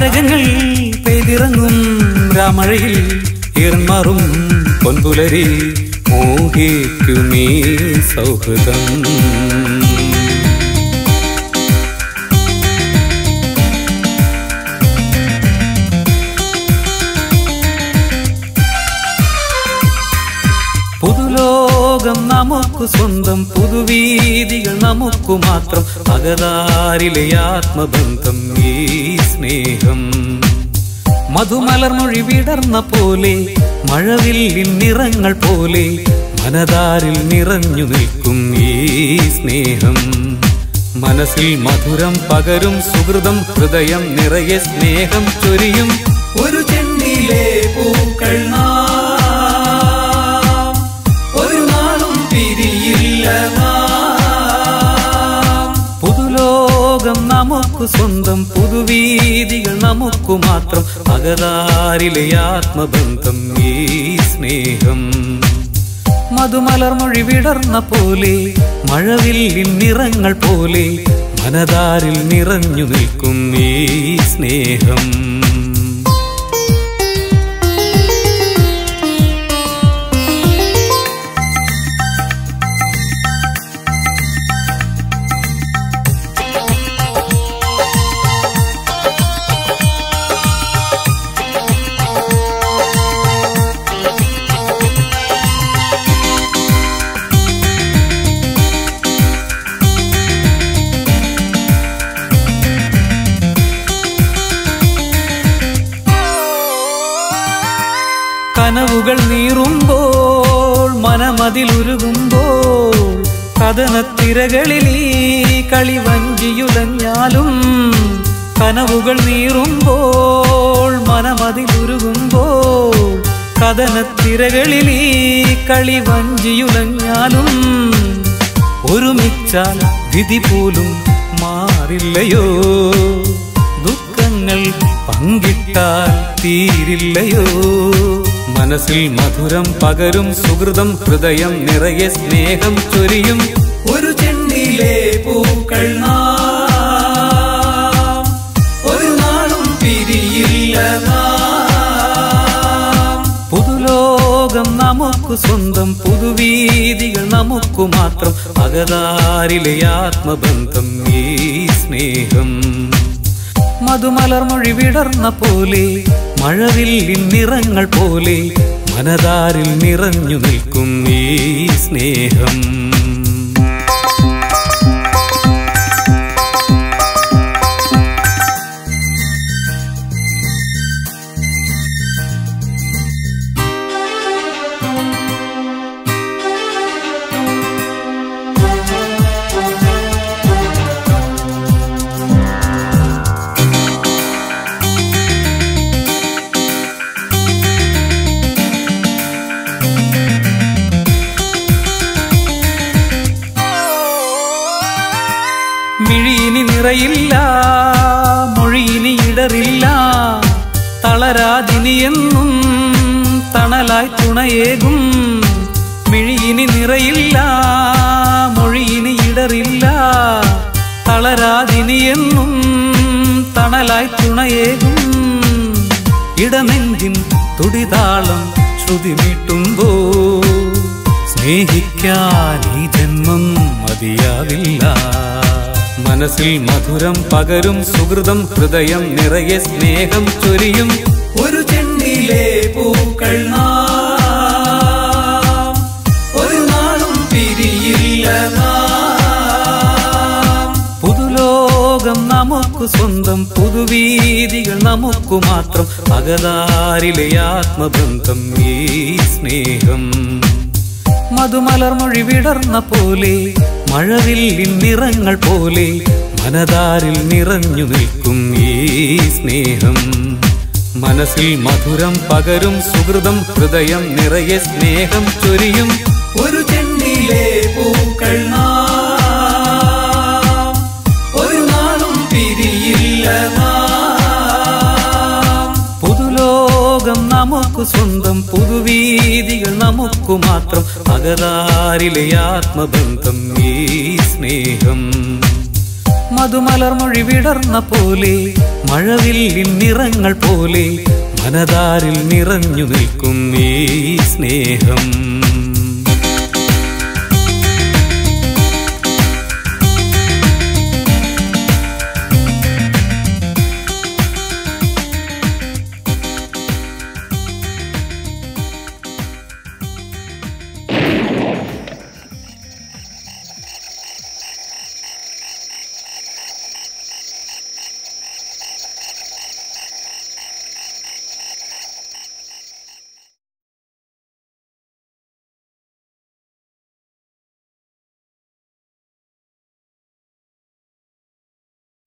താരകങ്ങൾ പെയ്തിറങ്ങും രാമഴയിൽ ഈർമാറും പൊൻപുലരി മോഹിക്കുമീ സൗഹൃദം. പുതുലോകം നമുക്ക് സ്വന്തം, പുതുവീതികൾ നമുക്ക് മാത്രം, അകതാരിലെ ആത്മബന്ധം ഈ സ്നേഹം. മധുമലർമൊഴി വിടർന്ന പോലെ, മഴവില്ലിൻ നിറങ്ങൾ പോലെ, മനതാരിൽ നിറഞ്ഞു നിൽക്കും ഈ സ്നേഹം. മനസ്സിൽ മധുരം പകരും സുഹൃതം, ഹൃദയം നിറയെ സ്നേഹം ചൊരിയും ഒരു ചെണ്ടിയിലെ പൂക്കൾ നാം, ഒരു നാളും പിരിയില്ല നാം. പുതുലോകം നമുക്ക് സ്വന്തം, പുതുവീതികൾ നമുക്ക് മാത്രം, അകതാരിലെ ആത്മബന്ധം ഈ സ്നേഹം. മധുമലർമൊഴി വിടർന്ന പോലെ, മഴവില്ലിൻ നിറങ്ങൾ പോലെ, മനതാരിൽ നിറഞ്ഞു നിൽക്കും ഈ സ്നേഹം. കനവുകൾ നീറുമ്പോൾ, മനമതിലുരുകുമ്പോൾ, കഥനത്തിരകളിൽ ഈ കളിവഞ്ചിയുലഞ്ഞാലും. കനവുകൾ നീറുമ്പോൾ, മനമതിലുരുകുമ്പോൾ, കഥനത്തിരകളിൽ ഈ കളിവഞ്ചിയുലഞ്ഞാലും. ഒരുമിച്ചാൽ വിധി പോലും മാറില്ലയോ, ദുഃഖങ്ങൾ പങ്കിട്ടാൽ തീരില്ലയോ. മനസ്സിൽ മധുരം പകരും സുഹൃതം, ഹൃദയം നിറയെ സ്നേഹം ചൊരിയും ഒരു ചെണ്ടിയിലെ പൂക്കൾ നാം, ഒരു നാളും പിരിയില്ല നാം. പുതുലോകം നമുക്ക് സ്വന്തം, പുതുവീതികൾ നമുക്ക് മാത്രം, അകതാരിലെ ആത്മബന്ധം ഈ സ്നേഹം. മധുമലർമൊഴി വിടർന്ന പോലെ, മഴവില്ലിൻ നിറങ്ങൾ പോലെ, മനതാരിൽ നിറഞ്ഞു നിൽക്കും ഈ സ്നേഹം. മിഴിയിനി നിറയില്ല, മൊഴിയിനി ഇടറില്ല, തളരാതിനിയെന്നും തണലായി തുണയേകും. മിഴിയിനി നിറയില്ല, മൊഴിയിനി ഇടറില്ല, തളരാതിനിയെന്നും തണലായി തുണയേകും. ഇടനെഞ്ചിൻ തുടിതാളം ശ്രുതി മീട്ടുമ്പോ, സ്നേഹിക്കാൻ ഈ ജന്മം മതിയാവില്ല. മനസ്സിൽ മധുരം പകരും സുഹൃതം, ഹൃദയം നിറയെ സ്നേഹം ചൊരിയും ഒരു ചെണ്ടിയിലെ പൂക്കൾ നാം, ഒരു നാളും പിരിയില്ല നാം. പുതുലോകം നമുക്ക് സ്വന്തം, പുതുവീതികൾ നമുക്ക് മാത്രം, അകതാരിലെ ആത്മബന്ധം ഈ സ്നേഹം. മധുമലർമൊഴി വിടർന്ന പോലെ, മഴവില്ലിൻ നിറങ്ങൾ പോലെ, മനതാരിൽ നിറഞ്ഞു നിൽക്കും ഈ സ്നേഹം. മനസ്സിൽ മധുരം പകരും സുഹൃതം, ഹൃദയം നിറയെ സ്നേഹം ചൊരിയും ഒരു ചെണ്ടിയിലെ പൂക്കൾ നാം, ഒരു നാളും പിരിയില്ല നാം. പുതുലോകം നമുക്ക് സ്വന്തം, പുതുവീതികൾ നമുക്ക് മാത്രം, അകതാരിലെ ആത്മബന്ധം ഈ സ്നേഹം. മധുമലർമൊഴി വിടർന്ന പോലെ മഴവില്ലിൻ നിറങ്ങൾ പോലെ മനതാരിൽ നിറഞ്ഞു നിൽക്കും ഈ സ്നേഹം.